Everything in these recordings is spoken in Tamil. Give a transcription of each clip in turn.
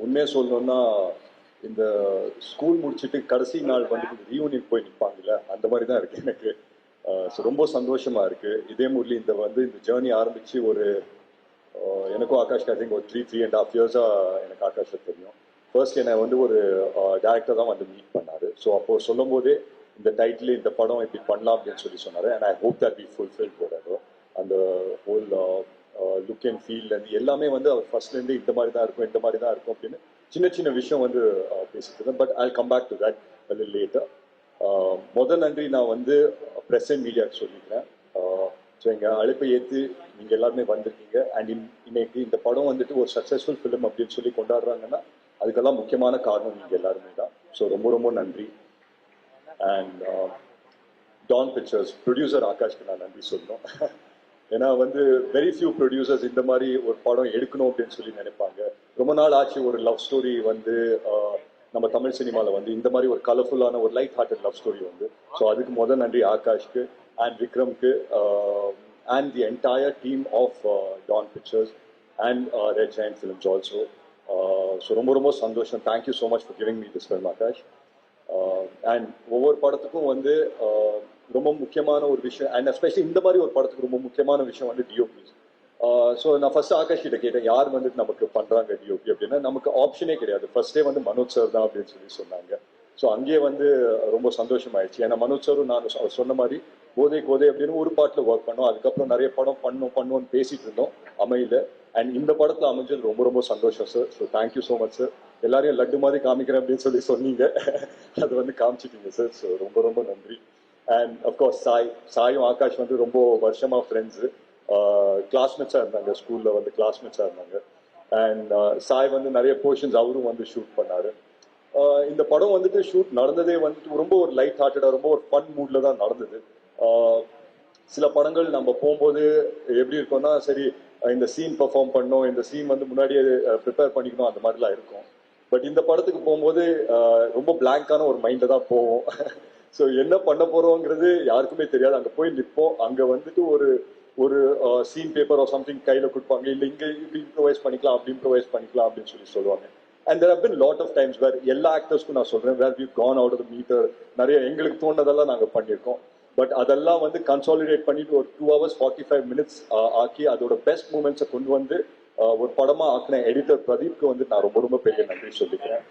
உண்மையாக சொல்லணும்னா இந்த ஸ்கூல் முடிச்சுட்டு கடைசி நாள் வந்து ரீயூனியன் போய் நிற்பாங்கல்ல, அந்த மாதிரி தான் இருக்குது எனக்கு. ஸோ ரொம்ப சந்தோஷமாக இருக்குது. இதே முரளி இந்த ஜேர்னி ஆரம்பித்து ஒரு எனக்கும் ஆகாஷ் ஐ திங்க் ஒரு 3.5 இயர்ஸாக எனக்கு ஆகாஷை தெரியும். ஃபர்ஸ்ட் என்னை வந்து ஒரு டேரக்டர் தான் வந்து மீட் பண்ணார். ஸோ அப்போது சொல்லும் போதே இந்த டைட்டில் இந்த படம் இப்படி பண்ணலாம் அப்படின்னு சொன்னார். And I hope that B fulfil போடாது. அந்த ஹோல் லுக் அண்ட் ஃபீல்லேருந்து எல்லாமே வந்து அவர் ஃபர்ஸ்ட்லேருந்து இந்த மாதிரி தான் இருக்கும் அப்படின்னு சின்ன சின்ன விஷயம் வந்து பேசிட்டு இருந்தேன். But I come back to that later. முதல் நன்றி நான் வந்து ப்ரெஸ் அண்ட் மீடியாவுக்கு சொல்லிக்கிறேன். ஸோ எங்கள் அழைப்பை ஏற்று நீங்கள் எல்லாருமே வந்திருக்கீங்க. அண்ட் இன்னைக்கு இந்த படம் வந்துட்டு ஒரு சக்ஸஸ்ஃபுல் ஃபிலிம் அப்படின்னு சொல்லி கொண்டாடுறாங்கன்னா அதுக்கெல்லாம் முக்கியமான காரணம் நீங்கள் எல்லாருமே தான். ஸோ ரொம்ப ரொம்ப நன்றி. அண்ட் டான் பிக்சர்ஸ் ப்ரொடியூசர் ஆகாஷ்க்கு நான் நன்றி சொல்லணும். ஏன்னா வந்து வெரி ஃபியூ ப்ரொடியூசர்ஸ் இந்த மாதிரி ஒரு படம் எடுக்கணும் அப்படின்னு சொல்லி நினைப்பாங்க. ரொம்ப நாள் ஆச்சு ஒரு லவ் ஸ்டோரி வந்து நம்ம தமிழ் சினிமாவில் வந்து இந்த மாதிரி ஒரு கலர்ஃபுல்லான ஒரு லைட் ஹார்ட்டட் லவ் ஸ்டோரி வந்து. ஸோ அதுக்கு முதல் நன்றி ஆகாஷ்க்கு அண்ட் விக்ரம்க்கு and the entire team of Dawn Pictures and Red Giant Films also. So ரொம்ப ரொம்ப சந்தோஷம். Thank you so much for giving me this film Aakash. And ஒவ்வொரு படத்துக்கும் வந்து ரொம்ப முக்கியமான ஒரு விஷயம், அண்ட் எஸ்பெஷலி இந்த மாதிரி ஒரு படத்துக்கு ரொம்ப முக்கியமான விஷயம் வந்து டிஓபிஸ். ஸோ நான் ஃபர்ஸ்ட் ஆகாஷ் கிட்ட கேட்டேன், யார் வந்துட்டு நமக்கு பண்ணுறாங்க டிஓபி அப்படின்னா. நமக்கு ஆப்ஷனே கிடையாது. ஃபர்ஸ்டே வந்து மனோஜ் சார் தான் அப்படின்னு சொன்னாங்க. ஸோ அங்கேயே வந்து ரொம்ப சந்தோஷமாயிடுச்சு. ஏன்னா மனோஜ் சாரும் நான் சொன்ன மாதிரி கோதை அப்படின்னு ஒரு பாட்டில் ஒர்க் பண்ணோம். அதுக்கப்புறம் நிறைய படம் பண்ணுவோம்னு பேசிட்டு இருந்தோம், அமையல. அண்ட் இந்த படத்தில் அமைஞ்சது ரொம்ப ரொம்ப சந்தோஷம் sir. So thank you so much sir. எல்லாரையும் லட்டு மாதிரி காமிக்கிறேன் அப்படின்னு சொன்னீங்க, அது வந்து காமிச்சிட்டீங்க சார். ஸோ ரொம்ப ரொம்ப நன்றி. அண்ட் அஃப்கோர்ஸ் சாயும் ஆகாஷ் வந்து ரொம்ப வருஷமாக ஃப்ரெண்ட்ஸு, கிளாஸ்மேட்ஸாக இருந்தாங்க, ஸ்கூலில் வந்து கிளாஸ்மேட்ஸாக இருந்தாங்க. அண்ட் சாய் வந்து நிறைய போர்ஷன்ஸ் அவரும் வந்து ஷூட் பண்ணார். இந்த படம் வந்துட்டு ஷூட் நடந்ததே வந்துட்டு ரொம்ப ஒரு லைட் ஹார்ட்டடாக ரொம்ப ஒரு ஃபன் மூடில் தான் நடந்தது. சில படங்கள் நம்ம போகும்போது எப்படி இருக்கோம்னா, சரி இந்த சீன் பெர்ஃபார்ம் பண்ணோம், இந்த சீன் வந்து முன்னாடியே ப்ரிப்பேர் பண்ணிக்கணும், அந்த மாதிரிலாம் இருக்கும். பட் இந்த படத்துக்கு போகும்போது ரொம்ப பிளாங்கான ஒரு மைண்டில் தான் போவோம். ஸோ என்ன பண்ண போகிறோங்கிறது யாருக்குமே தெரியாது. அங்கே போய் நிற்போம். அங்கே வந்துட்டு ஒரு சீன் பேப்பர் ஆர் சம்திங் கையில் கொடுப்பாங்க. இல்லை இங்கே இப்படி இம்ப்ரவைஸ் பண்ணிக்கலாம், அப்படி இம்ப்ரவைஸ் பண்ணிக்கலாம் அப்படின்னு சொல்லுவாங்க. And there have been lot of times where எல்லா ஆக்டர்ஸ்க்கும் நான் சொல்கிறேன், where we gone out of the meter. நிறைய எங்களுக்கு தோணுனதெல்லாம் நாங்கள் பண்ணியிருக்கோம். பட் அதெல்லாம் வந்து கன்சாலிடேட் பண்ணிட்டு ஒரு 2 hours 45 minutes ஆக்கி அதோட பெஸ்ட் மூமெண்ட்ஸை கொண்டு வந்து ஒரு படமாக ஆக்கின எடிட்டர் பிரதீப்க்கு வந்து நான் ரொம்ப ரொம்ப பெரிய நன்றி சொல்லிக்கிறேன்.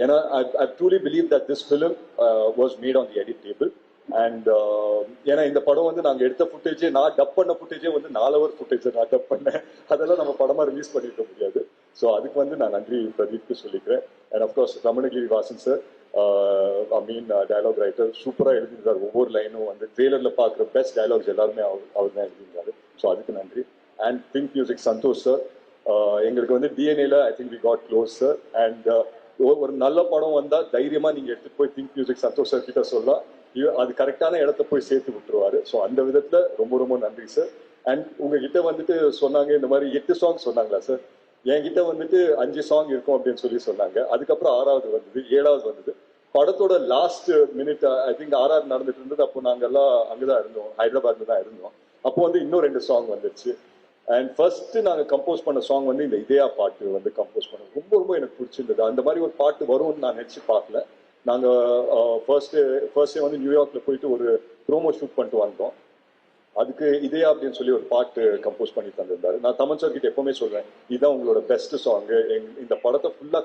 ஏன்னா ஐ truly believe that this film was made on the edit table. And ஏன்னா இந்த படம் வந்து நாங்கள் எடுத்த ஃபுட்டேஜே, நான் டப் பண்ண ஃபுட்டேஜே வந்து 4 hour ஃபுட்டேஜை நான் டப் பண்ணேன். அதெல்லாம் நம்ம படமாக ரிலீஸ் பண்ணிருக்க முடியாது. ஸோ அதுக்கு வந்து நான் நன்றி பிரதீப்க்கு சொல்லிக்கிறேன். And of course Ramanagiri Vasan sir, dialogue writer, சூப்பராக எழுதியிருந்தார். ஒவ்வொரு லைனும் வந்து ட்ரெய்லரில் பார்க்குற பெஸ்ட் டயலாக்ஸ் எல்லாருமே அவர் தான் எழுதியிருந்தாரு. ஸோ அதுக்கு நன்றி. And think music Santhosh sir, எங்களுக்கு வந்து டிஎன்ஏல I think we got close sir. And ஒரு நல்ல படம் வந்தால் தைரியமாக நீங்கள் எடுத்துகிட்டு போய் திங்க் மியூசிக் சந்தோஷ் சார் கிட்ட சொல்லலாம், அது கரெக்டான இடத்த போய் சேர்த்து விட்டுருவாரு. ஸோ அந்த விதத்தில் ரொம்ப ரொம்ப நன்றி சார். அண்ட் உங்ககிட்ட வந்துட்டு சொன்னாங்க இந்த மாதிரி 8 songs சொன்னாங்களா சார்? என்கிட்ட வந்துட்டு 5 song இருக்கும் அப்படின்னு சொன்னாங்க. அதுக்கப்புறம் 6வது வந்தது, 7வது வந்தது. படத்தோட last minute I think RR நடந்துட்டு இருந்தது. அப்போ நாங்கெல்லாம் அங்கதான் இருந்தோம், ஹைதராபாத்ல தான் இருந்தோம். அப்போ வந்து இன்னும் 2 song வந்துருச்சு. அண்ட் ஃபர்ஸ்ட் நாங்கள் கம்போஸ் பண்ண சாங் வந்து இந்த இதயா பாட்டு வந்து கம்போஸ் பண்ணோம். ரொம்ப ரொம்ப எனக்கு பிடிச்சிருந்தது. அந்த மாதிரி ஒரு பாட்டு வரும்னு நான் நினச்சி பார்க்கல. நாங்கள் ஃபர்ஸ்டே வந்து நியூயார்க்ல போயிட்டு ஒரு ப்ரோமோ ஷூட் பண்ணிட்டு வந்தோம். அதுக்கு இதயா அப்படின்னு சொல்லி ஒரு பாட்டு கம்போஸ் பண்ணி தந்திருந்தாரு. நான் தமன் சார் கிட்ட எப்பவுமே சொல்றேன், இதுதான் உங்களோட பெஸ்ட் சாங்கு, இந்த படத்தை ஃபுல்லா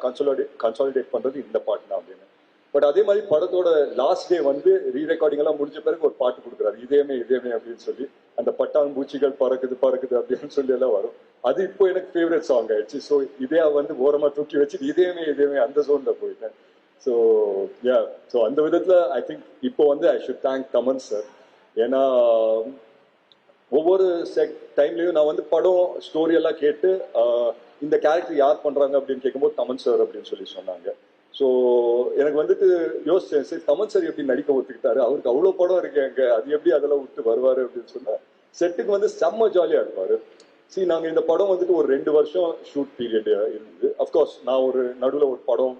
கன்சாலிடேட் பண்றது இந்த பாட்டு தான் அப்படின்னு. பட் அதே மாதிரி படத்தோட லாஸ்ட் டே வந்து ரீரெக்கார்டிங் எல்லாம் முடிஞ்ச பிறகு ஒரு பாட்டு கொடுக்குறாரு, இதயமே அப்படின்னு சொல்லி. அந்த பட்டாம்பூச்சிகள் பறக்குது அப்படின்னு சொல்லி எல்லாம் வரும். அது இப்போ எனக்கு ஃபேவரட் சாங் ஆயிடுச்சு. ஸோ இதே வந்து ஓரமா தூக்கி வச்சு இதயமே அந்த ஜோன்ல போயிட்டேன். ஸோ ஸோ அந்த விதத்துல ஐ திங்க் இப்போ வந்து I should thank Thaman sir. ஏன்னா ஒவ்வொரு டைம்லையும் நான் வந்து படம் ஸ்டோரி எல்லாம் கேட்டு இந்த கேரக்டர் யார் பண்றாங்க அப்படின்னு கேட்கும்போது தமன் சார் அப்படின்னு சொல்லி சொன்னாங்க. ஸோ எனக்கு வந்துட்டு யோசிச்சேன், சரி தமன் சார் எப்படி நடிக்க ஒத்துக்கிட்டாரு, அவருக்கு அவ்வளோ படம் இருக்கு அங்கே, அது எப்படி அதெல்லாம் விட்டு வருவாரு அப்படின்னு சொன்னா. செட்டுக்கு வந்து செம்ம ஜாலியாக இருப்பாரு. சரி, நாங்கள் இந்த படம் வந்துட்டு ஒரு 2 வருஷம் ஷூட் பீரியட் இருந்தது. அஃப்கோர்ஸ் நான் ஒரு நடுவில் ஒரு படம்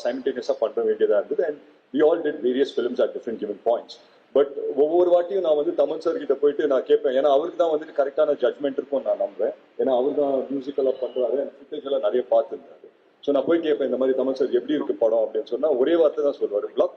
சைமல்டேனியஸாக பண்ண வேண்டியதாக இருந்தது. And we all did various films at different given points. But ஒவ்வொரு வாட்டியும் நான் வந்து தமன் சார் கிட்ட போயிட்டு நான் கேட்பேன். ஏன்னா அவருக்கு தான் வந்துட்டு கரெக்டான ஜட்மெண்ட் இருக்கும் நான் நம்புறேன். ஏன்னா அவர் தான் மியூசிக்கெல்லாம் பண்றாரு, ஃபுட்டேஜ் எல்லாம் நிறைய பார்த்துருந்தாரு. ஸோ நான் போய் கேட்பேன் இந்த மாதிரி தமிழ் சார் எப்படி இருக்கு படம் அப்படின்னு சொன்னா ஒரே வார்த்தை தான் சொல்லுவார், பிளாக்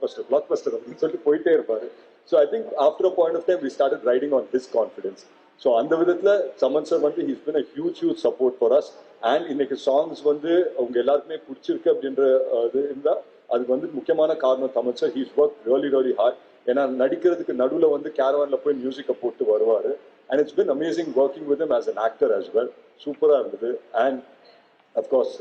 பஸ்டர் அப்படின்னு சொல்லிட்டு போயிட்டே இருப்பாரு. So I think after a point of time we started riding on his confidence. So அந்த விதத்துல சமன் சார் வந்து he's been a huge support for us. And இன்னைக்கு சாங்ஸ் வந்து அவங்க எல்லாருக்குமே பிடிச்சிருக்கு அப்படின்ற இது இருந்தா அதுக்கு வந்து முக்கியமான காரணம் Tamil sir. He's work really heart. ஏன்னா நடிக்கிறதுக்கு நடுவில் வந்து கேரவான்ல போய் மியூசிக்கை போட்டு வருவார். And it's been amazing working with him as an actor as well. சூப்பராக இருந்தது. அண்ட் அஃப்கோர்ஸ்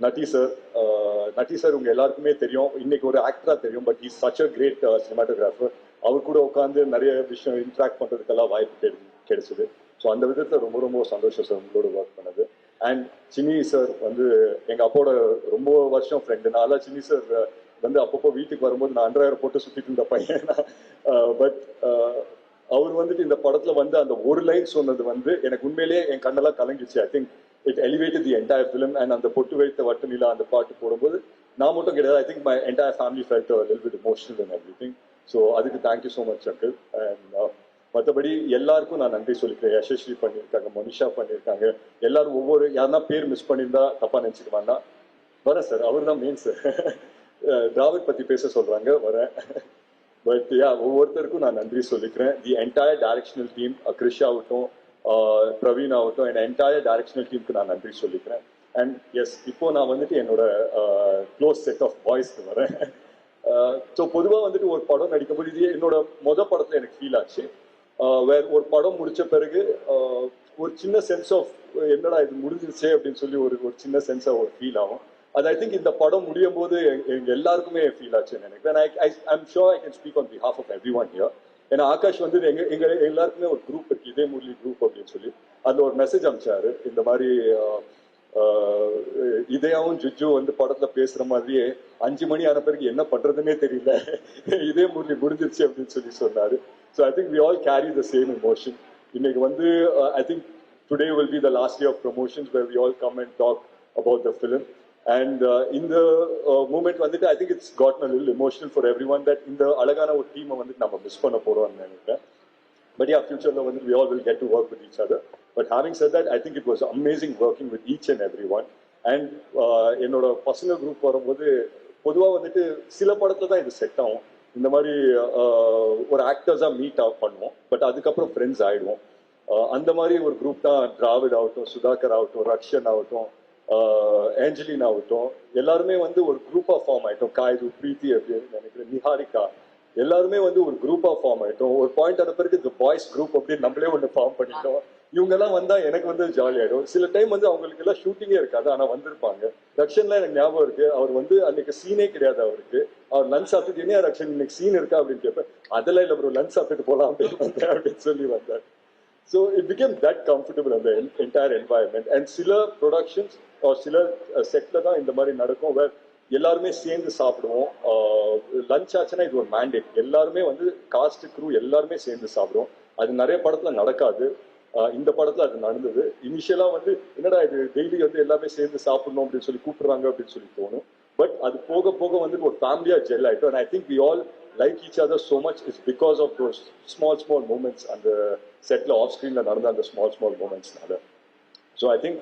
நட்டி சார் உங்க எல்லாருக்குமே தெரியும், இன்னைக்கு ஒரு ஆக்டரா தெரியும், but is such a great cinematographer. அவர் கூட உட்காந்து நிறைய விஷயம் இன்ட்ராக்ட் பண்றதுக்கெல்லாம் வாய்ப்பு கிடைச்சது. ஸோ அந்த விதத்தில் ரொம்ப சந்தோஷம் சார் உங்களோட ஒர்க் பண்ணது. அண்ட் சின்னி சார் வந்து எங்க அப்பாவோட ரொம்ப வருஷம் ஃப்ரெண்டு. நான் சின்னி சார் வந்து அப்பப்போ வீட்டுக்கு வரும்போது நான் அண்டர்வேர் போட்டு சுத்திட்டு இருந்த பையன். பட் அவர் வந்துட்டு இந்த படத்துல வந்து அந்த ஒரு லைன் சொன்னது வந்து எனக்கு உண்மையிலேயே என் கண்ணெல்லாம் கலங்கிச்சு. I think it elevated the entire film. And அந்த பொட்டு வைத்த வட்டு நிலா அந்த பாட்டு போடும்போது நான் மட்டும் கிடையாது, I think my entire family felt a little bit emotional and everything. So அதுக்கு thank you so much uncle. And மற்றபடி எல்லாருக்கும் நான் நன்றி சொல்லிக்கிறேன். யசஸ்வி பண்ணியிருக்காங்க, மனிஷா பண்ணியிருக்காங்க, எல்லாரும் ஒவ்வொரு யாருன்னா பேர் மிஸ் பண்ணியிருந்தா தப்பா நினைச்சுக்க வேண்டாம். வரேன் சார், அவர் தான் மெயின் சார். டிராவிட் பத்தி பேச சொல்றாங்க, வரேன். பட் ஒவ்வொருத்தருக்கும் நான் நன்றி சொல்லிக்கிறேன். The entire directional team, Krish ஆகட்டும், பிரவீன் ஆகட்டும், என் என்டையர் டைரக்ஷனல் டீமுக்கு நான் நன்றி சொல்லிக்கிறேன். அண்ட் எஸ், இப்போ நான் வந்துட்டு என்னோட க்ளோஸ் செட் ஆஃப் பாய்ஸ்க்கு வரேன். ஸோ பொதுவாக வந்துட்டு ஒரு படம் நடிக்கும்போது இது என்னோட படத்துல எனக்கு ஃபீல் ஆச்சு. வேற ஒரு படம் முடிச்ச பிறகு ஒரு சின்ன சென்ஸ் ஆஃப் என்னடா இது முடிஞ்சிருச்சே அப்படின்னு சொல்லி ஒரு சின்ன சென்ஸ் ஆஃப் ஒரு ஃபீல் ஆகும். அது ஐ திங்க் இந்த படம் முடியும் போது எங்க எல்லாருக்குமே ஃபீல் ஆச்சுன்னு நினைக்கிறேன். I'm sure I can speak on behalf of everyone here. ஏன்னா ஆகாஷ் வந்து எங்க எல்லாருக்குமே ஒரு குரூப் இருக்கு, இதே முரளி குரூப் அப்படின்னு சொல்லி அதுல ஒரு மெசேஜ் அனுப்பிச்சாரு. இந்த மாதிரி இதயாவும் ஜிஜு வந்து படத்துல பேசுற மாதிரியே 5 மணி ஆன பிறகு என்ன பண்றதுன்னே தெரியல, இதே முரளி முடிஞ்சிருச்சு அப்படின்னு சொல்லி சொன்னாரு. So I think we all carry the same emotion. இன்னைக்கு வந்து I think today will be the last day of promotions where we all come and talk about the film. And in the moment வந்துட்டு I think it's gotten a little emotional for everyone that இந்த அழகான ஒரு டீமை வந்துட்டு நம்ம மிஸ் பண்ண போறோம்னு நினைக்கிறேன். But yeah, future வந்து we all will get to work with each other. But having said that, I think it was amazing working with each and everyone. And என்னோட பசங்க குரூப் வரும்போது பொதுவாக வந்துட்டு சில படத்துல தான் இது செட் ஆகும். இந்த மாதிரி ஒரு ஆக்டர்ஸாக மீட் பண்ணுவோம், பட் அதுக்கப்புறம் ஃப்ரெண்ட்ஸ் ஆயிடுவோம். அந்த மாதிரி ஒரு குரூப் தான் டிராவிட் ஆகட்டும், சுதாகர் ஆகட்டும், ரக்ஷன் ஆகட்டும், ஏஞ்சலின் ஆகட்டும், எல்லாருமே வந்து ஒரு குரூப்பா ஃபார்ம் ஆயிட்டோம். காய்து, பிரீத்தி அப்படின்னு நினைக்கிறேன், நிஹாரிகா, எல்லாருமே வந்து ஒரு குரூப்பா ஃபார்ம் ஆயிட்டோம். ஒரு பாயிண்ட் ஆன பிறகு இந்த பாய்ஸ் குரூப் அப்படின்னு நம்மளே ஒன்று ஃபார்ம் பண்ணிட்டோம். இவங்க எல்லாம் வந்தா எனக்கு வந்து ஜாலி ஆயிடும். சில டைம் வந்து அவங்களுக்கு எல்லாம் ஷூட்டிங்கே இருக்காது, ஆனா வந்திருப்பாங்க. ரக்ஷன்லாம் எனக்கு ஞாபகம் இருக்கு, அவர் வந்து அன்னைக்கு சீனே கிடையாது அவருக்கு. அவர் லஞ்ச் சாப்பிட்டுட்டு என்ன ரக்ஷன் இன்னைக்கு சீன் இருக்கா அப்படின்னு கேட்பேன். அதெல்லாம் இல்லை ப்ரோ, லஞ்ச் சாப்பிட்டுட்டு போலாம் அப்படின்னு வந்தேன் அப்படின்னு சொல்லி வந்தார். So it became that comfortable in the entire environment. And சில ப்ரொடக்ஷன்ஸ் சில செட்ல தான் இந்த மாதிரி நடக்கும், வேர் எல்லாருமே சேர்ந்து சாப்பிடுவோம். லஞ்ச் ஆச்சுன்னா இது ஒரு மேண்டேட், எல்லாருமே வந்து காஸ்ட் க்ரூ எல்லாருமே சேர்ந்து சாப்பிடுவோம். அது நிறைய படத்துல நடக்காது, இந்த படத்துல அது நடந்தது. இனிஷியலா வந்து என்னடா இது டெய்லி வந்து எல்லாமே சேர்ந்து சாப்பிடணும் அப்படின்னு சொல்லி கூப்பிடுறாங்க அப்படின்னு சொல்லி தோணும். பட் அது போக போக வந்து ஒரு ஃபேமிலியா ஜெல் ஆயிட்டோம். And I think we all like each other so much is because of those small moments and the setல ஆஃப் ஸ்க்ரீன்ல நடந்த அந்த small momentsனால. So I think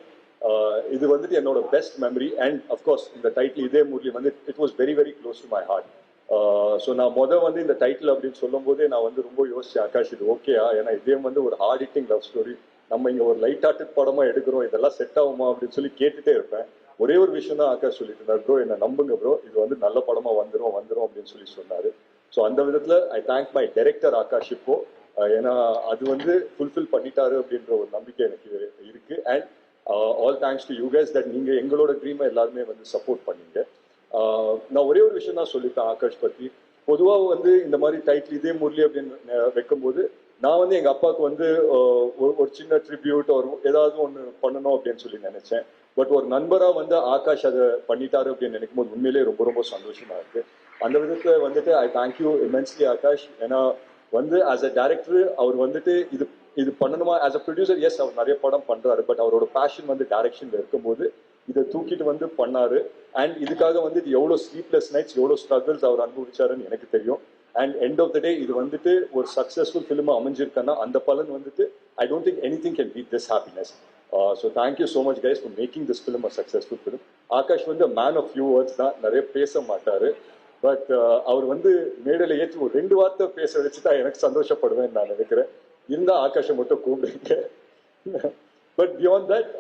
இது வந்துட்டு என்னோட பெஸ்ட் மெமரி. அண்ட் அஃப்கோர்ஸ் இந்த டைட்டில் இதே முரளி வந்து it was very close to my heart. So நான் வந்து இந்த டைட்டில் அப்படின்னு சொல்லும் போதே நான் வந்து ரொம்ப யோசிச்சேன், ஆகாஷ் இது ஓகேயா? ஏன்னா இதே வந்து ஒரு ஹார்ட் ஹிட்டிங் லவ் ஸ்டோரி, நம்ம இங்கே ஒரு லைட் ஹார்ட்டட் படமா எடுக்கிறோம், இதெல்லாம் செட் ஆகுமா அப்படின்னு சொல்லி கேட்டுட்டே இருப்பேன். ஒரே ஒரு விஷயம் தான் ஆகாஷ் சொல்லிட்டு இருந்தார், ப்ரோ என்ன நம்புங்க ப்ரோ, இது வந்து நல்ல படமா வந்துடும் அப்படின்னு சொல்லி சொன்னாரு. ஸோ அந்த விதத்தில் I thank my director Akash இப்போ, ஏன்னா அது வந்து ஃபுல்ஃபில் பண்ணிட்டாரு அப்படின்ற ஒரு நம்பிக்கை எனக்கு இருக்கு. And all thanks to you guys that நீங்க எங்களோட ட்ரீமை எல்லாருமே வந்து சப்போர்ட் பண்ணீங்க. நான் ஒரே ஒரு விஷயம் தான் சொல்லிப்பேன் ஆகாஷ் பத்தி. பொதுவாக வந்து இந்த மாதிரி டைட்டில் இதே முரளி அப்படின்னு வைக்கும்போது நான் வந்து எங்க அப்பாவுக்கு வந்து ஒரு சின்ன ட்ரிபியூட் ஒரு ஏதாவது ஒன்று பண்ணணும் அப்படின்னு சொல்லி நினைச்சேன். பட் ஒரு நண்பரா வந்து ஆகாஷ் அதை பண்ணிட்டாரு அப்படின்னு நினைக்கும் போது உண்மையிலேயே ரொம்ப சந்தோஷமா இருக்கு. அந்த விதத்துல வந்துட்டு ஐ தேங்க்யூ இமென்ஸ்லி ஆகாஷ். ஏன்னா வந்து ஆஸ் அ டைரக்டர் அவர் வந்துட்டு இது பண்ணணுமா, ஆஸ் அ ப்ரொடியூசர் எஸ் அவர் நிறைய படம் பண்றாரு, பட் அவரோட பேஷன் வந்து டைரக்ஷன்ல இருக்கும்போது இதை தூக்கிட்டு வந்து பண்ணாரு. அண்ட் இதுக்காக வந்து இது எவ்வளோ ஸ்லீப்லெஸ் நைட்ஸ், எவ்வளோ ஸ்ட்ரகிள்ஸ் அவர் அனுபவிச்சாருன்னு எனக்கு தெரியும். And end of the day இது வந்துட்டு ஒரு சக்ஸஸ்ஃபுல் ஃபிலிமா அமைஞ்சிருக்கேன்னா அந்த பலன் வந்துட்டு I don't think anything can beat this happiness. So thank you so much guys for making this film a successful film. Akash வந்து மேன் ஆஃப் ஃபியூ வேர்ட்ஸ் தான், நிறைய பேச மாட்டாரு. பட் அவர் வந்து மேடையில ஏற்றி ஒரு 2 வார்த்தை பேச வச்சுட்டா எனக்கு சந்தோஷப்படுவேன் நான் நினைக்கிறேன். இருந்தா ஆகாஷை மட்டும் கூப்பிடுங்க. பட் பியாண்ட் தட்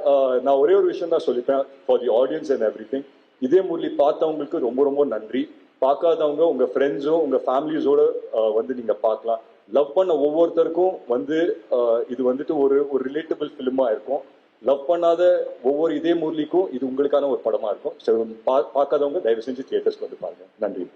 நான் ஒரே ஒரு விஷயம் தான் சொல்லிப்பேன் for the audience and everything. இதே முரளி பார்த்தவங்களுக்கு ரொம்ப ரொம்ப நன்றி. பார்க்காதவங்க உங்க ஃப்ரெண்ட்ஸும் உங்க ஃபேமிலிஸோட வந்து நீங்க பார்க்கலாம். லவ் பண்ண ஒவ்வொருத்தருக்கும் வந்து இது வந்துட்டு ஒரு ஒரு ரிலேட்டபிள் ஃபிலிமா இருக்கும். லவ் பண்ணாத ஒவ்வொரு இதே முரளிக்கும் இது உங்களுக்கான ஒரு படமா இருக்கும். பார்க்காதவங்க தயவு செஞ்சு தியேட்டர்ஸ்க்கு வந்து பாருங்க. நன்றி.